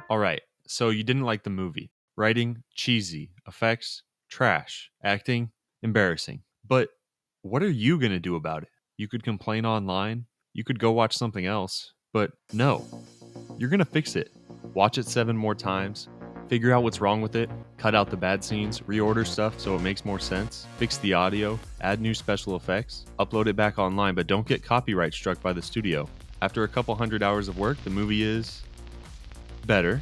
Alright, so you didn't like the movie. Writing, cheesy. Effects, trash. Acting, embarrassing. But what are you gonna do about it? You could complain online, you could go watch something else, but no. You're gonna fix it. Watch it 7 more times, figure out what's wrong with it, cut out the bad scenes, reorder stuff so it makes more sense, fix the audio, add new special effects, upload it back online, but don't get copyright struck by the studio. After a couple hundred hours of work, the movie is better,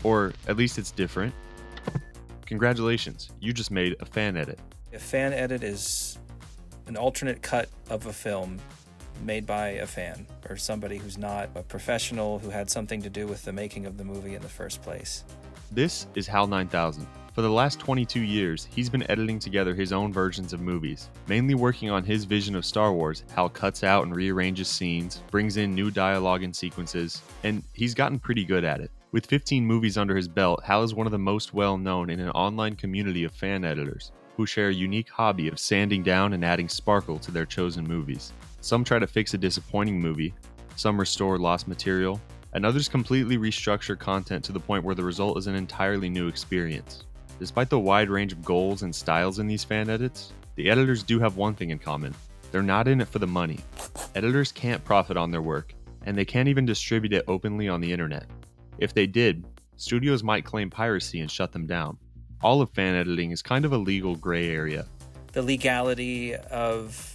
or at least it's different. Congratulations, you just made a fan edit. A fan edit is an alternate cut of a film made by a fan or somebody who's not a professional who had something to do with the making of the movie in the first place. This is Hal 9000. For the last 22 years, he's been editing together his own versions of movies, mainly working on his vision of Star Wars. Hal cuts out and rearranges scenes, brings in new dialogue and sequences, and he's gotten pretty good at it. With 15 movies under his belt, Hal is one of the most well-known in an online community of fan editors who share a unique hobby of sanding down and adding sparkle to their chosen movies. Some try to fix a disappointing movie, some restore lost material, and others completely restructure content to the point where the result is an entirely new experience. Despite the wide range of goals and styles in these fan edits, the editors do have one thing in common. They're not in it for the money. Editors can't profit on their work, and they can't even distribute it openly on the internet. If they did, studios might claim piracy and shut them down. All of fan editing is kind of a legal gray area. The legality of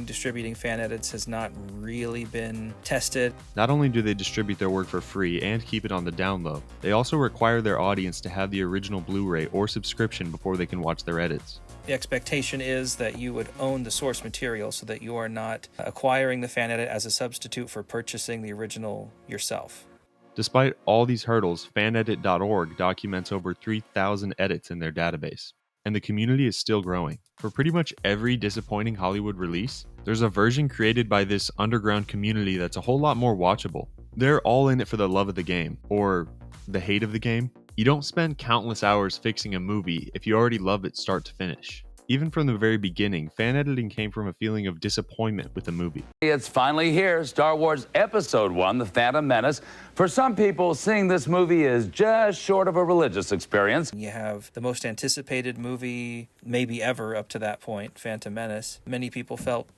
distributing fan edits has not really been tested. Not only do they distribute their work for free and keep it on the down low, they also require their audience to have the original Blu-ray or subscription before they can watch their edits. The expectation is that you would own the source material so that you are not acquiring the fan edit as a substitute for purchasing the original yourself. Despite all these hurdles, fanedit.org documents over 3,000 edits in their database, and the community is still growing. For pretty much every disappointing Hollywood release, there's a version created by this underground community that's a whole lot more watchable. They're all in it for the love of the game, or the hate of the game. You don't spend countless hours fixing a movie if you already love it start to finish. Even from the very beginning, fan editing came from a feeling of disappointment with the movie. It's finally here, Star Wars Episode 1, The Phantom Menace. For some people, seeing this movie is just short of a religious experience. You have the most anticipated movie maybe ever up to that point, Phantom Menace. Many people felt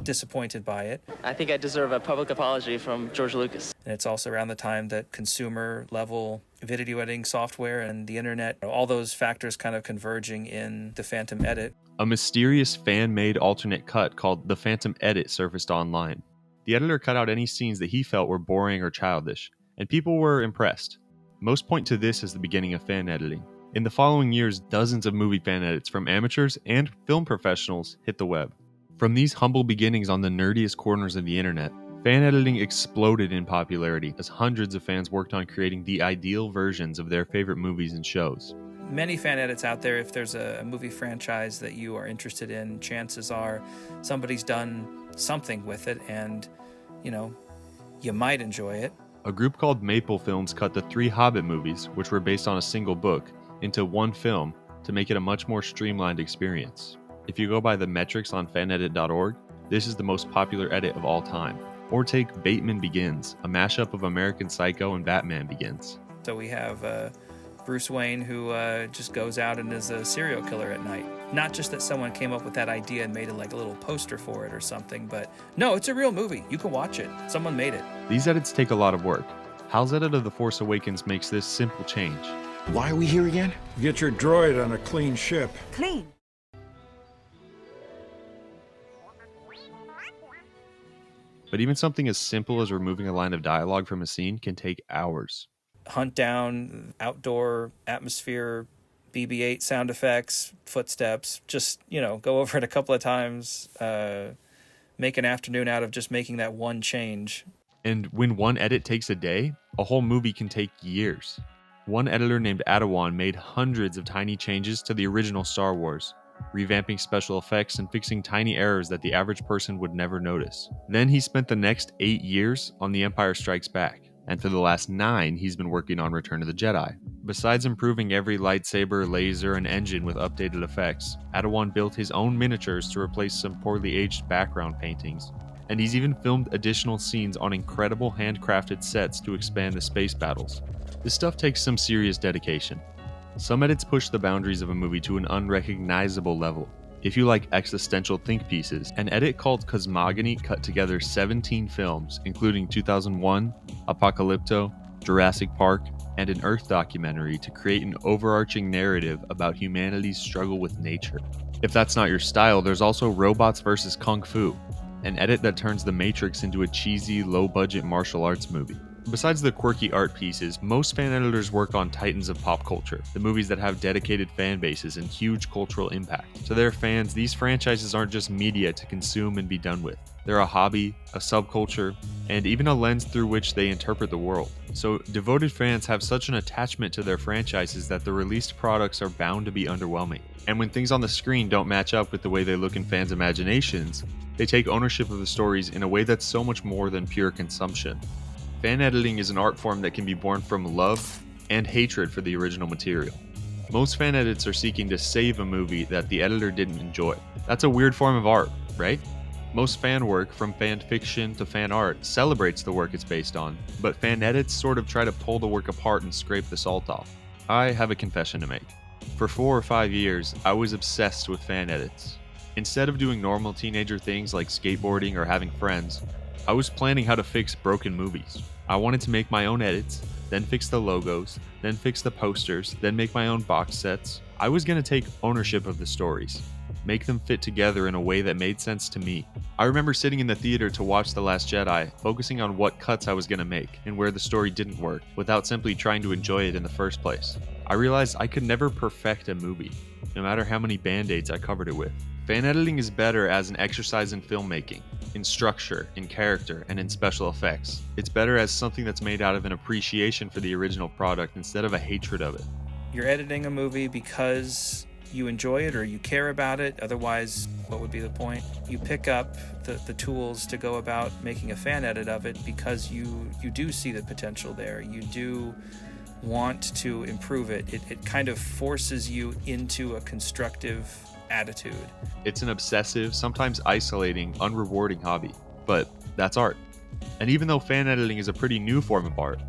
disappointed by it. I think I deserve a public apology from George Lucas. And it's also around the time that consumer level video editing software and the internet, all those factors kind of converging in the Phantom Edit. A mysterious fan-made alternate cut called the Phantom Edit surfaced online. The editor cut out any scenes that he felt were boring or childish, and people were impressed. Most point to this as the beginning of fan editing. In the following years, dozens of movie fan edits from amateurs and film professionals hit the web. From these humble beginnings on the nerdiest corners of the internet, fan editing exploded in popularity as hundreds of fans worked on creating the ideal versions of their favorite movies and shows. Many fan edits out there. If there's a movie franchise that you are interested in, chances are somebody's done something with it and, you might enjoy it. A group called Maple Films cut the 3 Hobbit movies, which were based on a single book, into one film to make it a much more streamlined experience. If you go by the metrics on fanedit.org, this is the most popular edit of all time. Or take Bateman Begins, a mashup of American Psycho and Batman Begins. So we have Bruce Wayne who just goes out and is a serial killer at night. Not just that someone came up with that idea and made it like a little poster for it or something, but no, it's a real movie. You can watch it. Someone made it. These edits take a lot of work. Hal's edit of The Force Awakens makes this simple change. Why are we here again? Get your droid on a clean ship. Clean. But even something as simple as removing a line of dialogue from a scene can take hours. Hunt down outdoor atmosphere, BB-8 sound effects, footsteps, just, go over it a couple of times, make an afternoon out of just making that one change. And when one edit takes a day, a whole movie can take years. One editor named Adawan made hundreds of tiny changes to the original Star Wars, revamping special effects and fixing tiny errors that the average person would never notice. Then he spent the next 8 years on The Empire Strikes Back, and for the last 9, he's been working on Return of the Jedi. Besides improving every lightsaber, laser, and engine with updated effects, Adawan built his own miniatures to replace some poorly aged background paintings, and he's even filmed additional scenes on incredible handcrafted sets to expand the space battles. This stuff takes some serious dedication. Some edits push the boundaries of a movie to an unrecognizable level. If you like existential think pieces, an edit called Cosmogony cut together 17 films, including 2001, Apocalypto, Jurassic Park, and an Earth documentary to create an overarching narrative about humanity's struggle with nature. If that's not your style, there's also Robots vs. Kung Fu, an edit that turns The Matrix into a cheesy, low-budget martial arts movie. Besides the quirky art pieces, most fan editors work on titans of pop culture, the movies that have dedicated fan bases and huge cultural impact. To their fans, these franchises aren't just media to consume and be done with. They're a hobby, a subculture, and even a lens through which they interpret the world. So, devoted fans have such an attachment to their franchises that the released products are bound to be underwhelming. And when things on the screen don't match up with the way they look in fans' imaginations, they take ownership of the stories in a way that's so much more than pure consumption. Fan editing is an art form that can be born from love and hatred for the original material. Most fan edits are seeking to save a movie that the editor didn't enjoy. That's a weird form of art, right? Most fan work, from fan fiction to fan art, celebrates the work it's based on, but fan edits sort of try to pull the work apart and scrape the salt off. I have a confession to make. For 4 or 5 years, I was obsessed with fan edits. Instead of doing normal teenager things like skateboarding or having friends, I was planning how to fix broken movies. I wanted to make my own edits, then fix the logos, then fix the posters, then make my own box sets. I was going to take ownership of the stories, make them fit together in a way that made sense to me. I remember sitting in the theater to watch The Last Jedi, focusing on what cuts I was going to make and where the story didn't work, without simply trying to enjoy it in the first place. I realized I could never perfect a movie, no matter how many band-aids I covered it with. Fan editing is better as an exercise in filmmaking, in structure, in character, and in special effects. It's better as something that's made out of an appreciation for the original product instead of a hatred of it. You're editing a movie because you enjoy it or you care about it. Otherwise, what would be the point? You pick up the tools to go about making a fan edit of it because you do see the potential there. You do want to improve it. It kind of forces you into a constructive attitude. It's an obsessive, sometimes isolating, unrewarding hobby, but that's art. And even though fan editing is a pretty new form of art,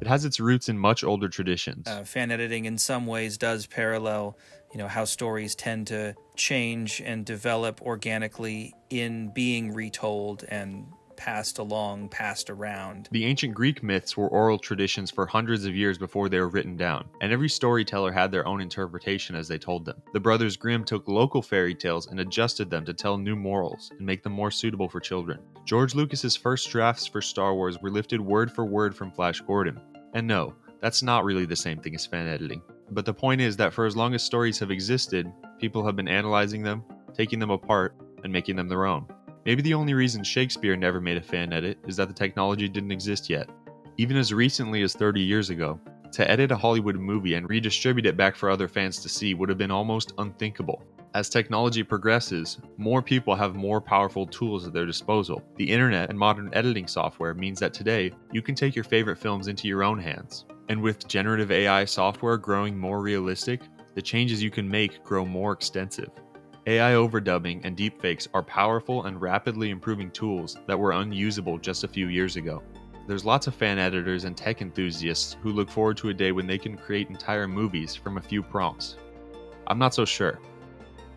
it has its roots in much older traditions. Fan editing in some ways does parallel, how stories tend to change and develop organically in being retold and passed around. The ancient Greek myths were oral traditions for hundreds of years before they were written down, and every storyteller had their own interpretation as they told them. The Brothers Grimm took local fairy tales and adjusted them to tell new morals and make them more suitable for children. George Lucas's first drafts for Star Wars were lifted word for word from Flash Gordon. And no, that's not really the same thing as fan editing. But the point is that for as long as stories have existed, people have been analyzing them, taking them apart, and making them their own. Maybe the only reason Shakespeare never made a fan edit is that the technology didn't exist yet. Even as recently as 30 years ago, to edit a Hollywood movie and redistribute it back for other fans to see would have been almost unthinkable. As technology progresses, more people have more powerful tools at their disposal. The internet and modern editing software means that today, you can take your favorite films into your own hands. And with generative AI software growing more realistic, the changes you can make grow more extensive. AI overdubbing and deepfakes are powerful and rapidly improving tools that were unusable just a few years ago. There's lots of fan editors and tech enthusiasts who look forward to a day when they can create entire movies from a few prompts. I'm not so sure.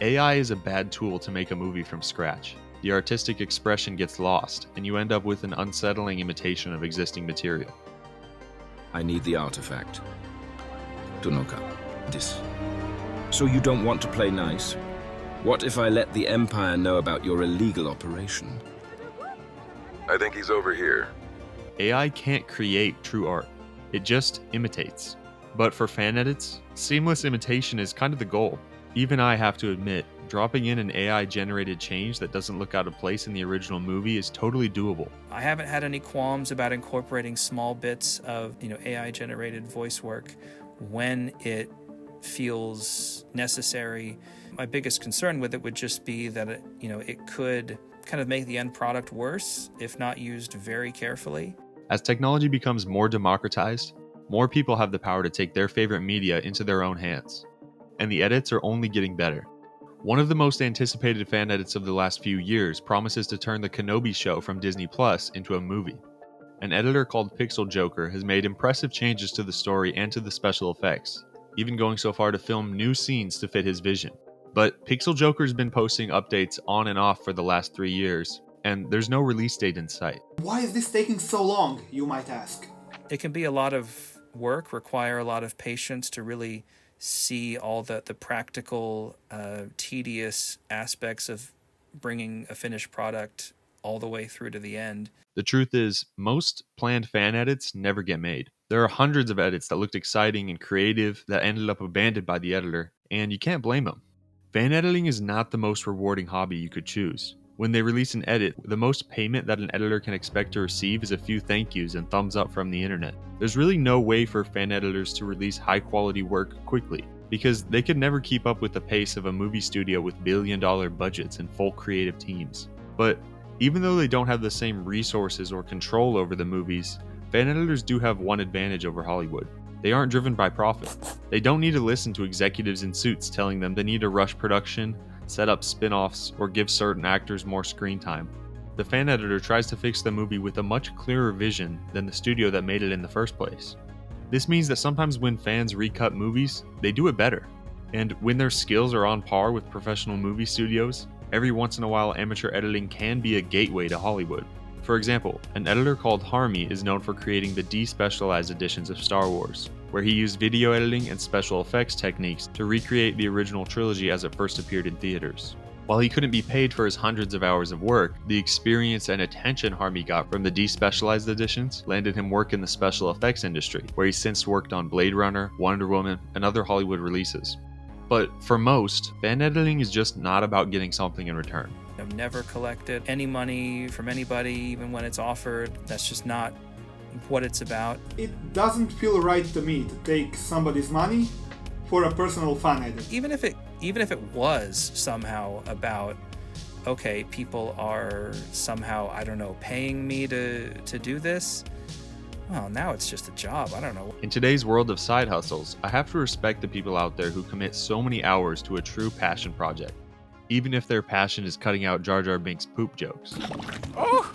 AI is a bad tool to make a movie from scratch. The artistic expression gets lost, and you end up with an unsettling imitation of existing material. I need the artifact. Tunoka, this. So you don't want to play nice? What if I let the Empire know about your illegal operation? I think he's over here. AI can't create true art. It just imitates. But for fan edits, seamless imitation is kind of the goal. Even I have to admit, dropping in an AI-generated change that doesn't look out of place in the original movie is totally doable. I haven't had any qualms about incorporating small bits of, AI-generated voice work when it feels necessary. My biggest concern with it would just be that it could kind of make the end product worse if not used very carefully. As technology becomes more democratized, more people have the power to take their favorite media into their own hands. And the edits are only getting better. One of the most anticipated fan edits of the last few years promises to turn the Kenobi show from Disney Plus into a movie. an editor called Pixel Joker has made impressive changes to the story and to the special effects, even going so far to film new scenes to fit his vision. But Pixel Joker's been posting updates on and off for the last 3 years, and there's no release date in sight. Why is this taking so long, you might ask? It can be a lot of work, require a lot of patience to really see all the practical, tedious aspects of bringing a finished product all the way through to the end. The truth is, most planned fan edits never get made. There are hundreds of edits that looked exciting and creative that ended up abandoned by the editor, and you can't blame them. Fan editing is not the most rewarding hobby you could choose. When they release an edit, the most payment that an editor can expect to receive is a few thank yous and thumbs up from the internet. There's really no way for fan editors to release high quality work quickly, because they could never keep up with the pace of a movie studio with billion-dollar budgets and full creative teams. But even though they don't have the same resources or control over the movies, fan editors do have one advantage over Hollywood. They aren't driven by profit. They don't need to listen to executives in suits telling them they need to rush production, set up spin-offs, or give certain actors more screen time. The fan editor tries to fix the movie with a much clearer vision than the studio that made it in the first place. This means that sometimes when fans recut movies, they do it better. And when their skills are on par with professional movie studios, every once in a while amateur editing can be a gateway to Hollywood. For example, an editor called Harmy is known for creating the Despecialized editions of Star Wars, where he used video editing and special effects techniques to recreate the original trilogy as it first appeared in theaters. While he couldn't be paid for his hundreds of hours of work, the experience and attention Harmy got from the Despecialized editions landed him work in the special effects industry, where he's since worked on Blade Runner, Wonder Woman, and other Hollywood releases. But for most, fan editing is just not about getting something in return. I've never collected any money from anybody, even when it's offered. That's just not what it's about. It doesn't feel right to me to take somebody's money for a personal fan edit. Even if it was somehow about, okay, people are somehow, I don't know, paying me to do this. Well, now it's just a job. I don't know. In today's world of side hustles, I have to respect the people out there who commit so many hours to a true passion project, even if their passion is cutting out Jar Jar Binks' poop jokes. Oh!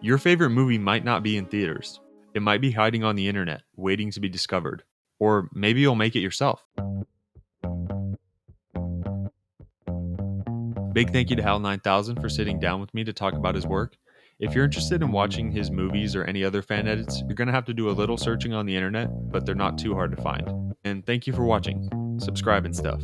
Your favorite movie might not be in theaters. It might be hiding on the internet, waiting to be discovered. Or maybe you'll make it yourself. Big thank you to Hal 9000 for sitting down with me to talk about his work. If you're interested in watching his movies or any other fan edits, you're going to have to do a little searching on the internet, but they're not too hard to find. And thank you for watching. Subscribe and stuff.